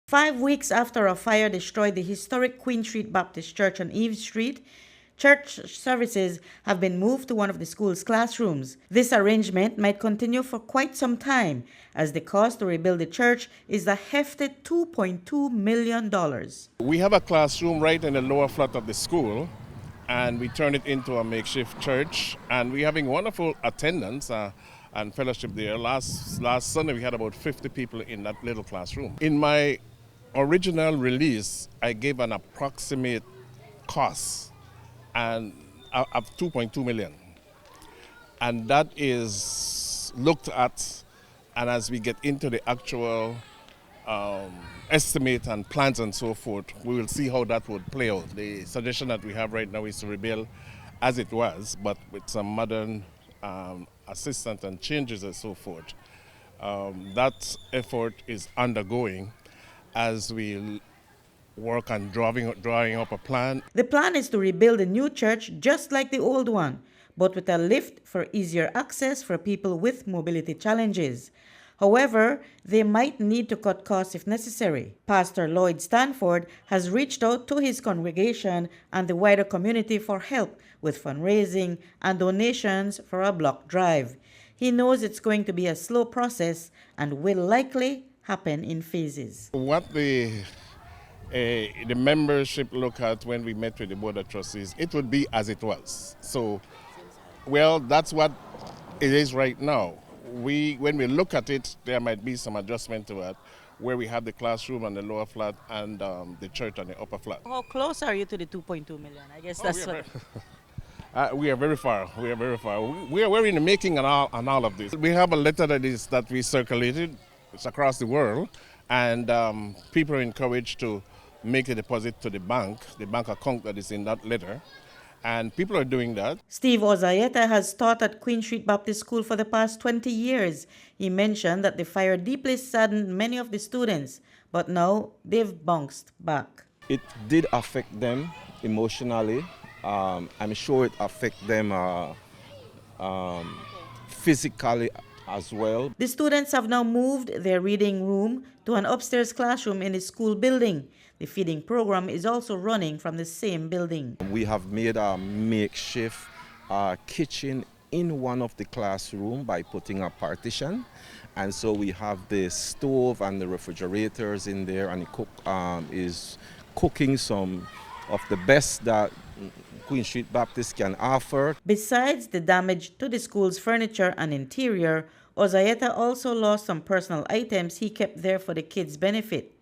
5 weeks after a fire destroyed the historic Queen Street Baptist Church on Eve Street, church services have been moved to one of the school's classrooms. This arrangement might continue for quite some time, as the cost to rebuild the church is a hefty $2.2 million. We have a classroom right in the lower flat of the school, and we turned it into a makeshift church, and we're having wonderful attendance and fellowship there. Last Sunday we had about 50 people in that little classroom. In my original release, I gave an approximate cost and of 2.2 million, and that is looked at, and as we get into the actual estimate and plans and so forth, we will see how that would play out. The suggestion that we have right now is to rebuild as it was, but with some modern assistance and changes and so forth. That effort is undergoing as we work on drawing up a plan. The plan is to rebuild a new church just like the old one, but with a lift for easier access for people with mobility challenges. However, they might need to cut costs if necessary. Pastor Lloyd Stanford has reached out to his congregation and the wider community for help with fundraising and donations for a block drive. He knows it's going to be a slow process and will likely happen in phases. What the membership look at when we met with the Board of Trustees, it would be as it was. So, well, that's what it is right now. When we look at it, there might be some adjustment to it, where we have the classroom on the lower flat and the church on the upper flat. How close are you to the 2.2 million? I guess that's what... We are very far. We are in the making on all of this. We have a letter that we circulated. It's across the world, and people are encouraged to make a deposit to the bank account that is in that letter, and people are doing that. Steve Ozayeta has taught at Queen Street Baptist School for the past 20 years. He mentioned that the fire deeply saddened many of the students, but now they've bounced back. It did affect them emotionally. I'm sure it affected them physically as well. The students have now moved their reading room to an upstairs classroom in the school building. The feeding program is also running from the same building. We have made a makeshift kitchen in one of the classrooms by putting a partition. And so we have the stove and the refrigerators in there, and the cook is cooking some of the best that Queen Street Baptist can offer. Besides the damage to the school's furniture and interior, Ozayeta also lost some personal items he kept there for the kids' benefit.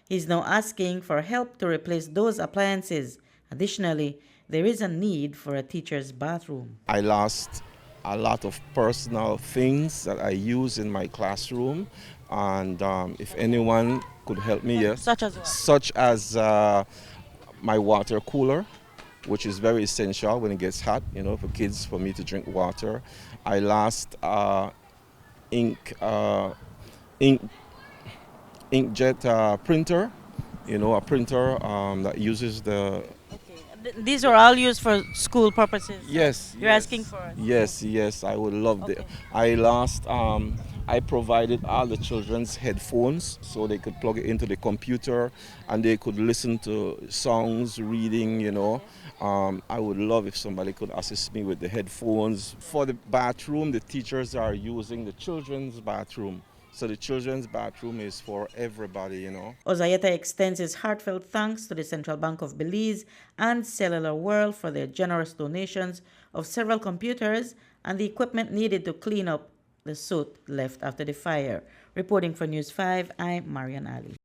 He's now asking for help to replace those appliances. Additionally, there is a need for a teacher's bathroom. I lost a lot of personal things that I use in my classroom, and if anyone could help me, yes. Such as what? Such as my water cooler, which is very essential when it gets hot, for kids, for me to drink water. I lost inkjet printer, a printer that uses the... Okay. These are all used for school purposes? Yes. You're asking for it? Yes, I would love it. I lost... I provided all the children's headphones so they could plug it into the computer and they could listen to songs, reading, I would love if somebody could assist me with the headphones. For the bathroom, the teachers are using the children's bathroom. So the children's bathroom is for everybody, Ozayeta extends his heartfelt thanks to the Central Bank of Belize and Cellular World for their generous donations of several computers and the equipment needed to clean up the soot left after the fire. Reporting for News 5, I'm Marion Ali.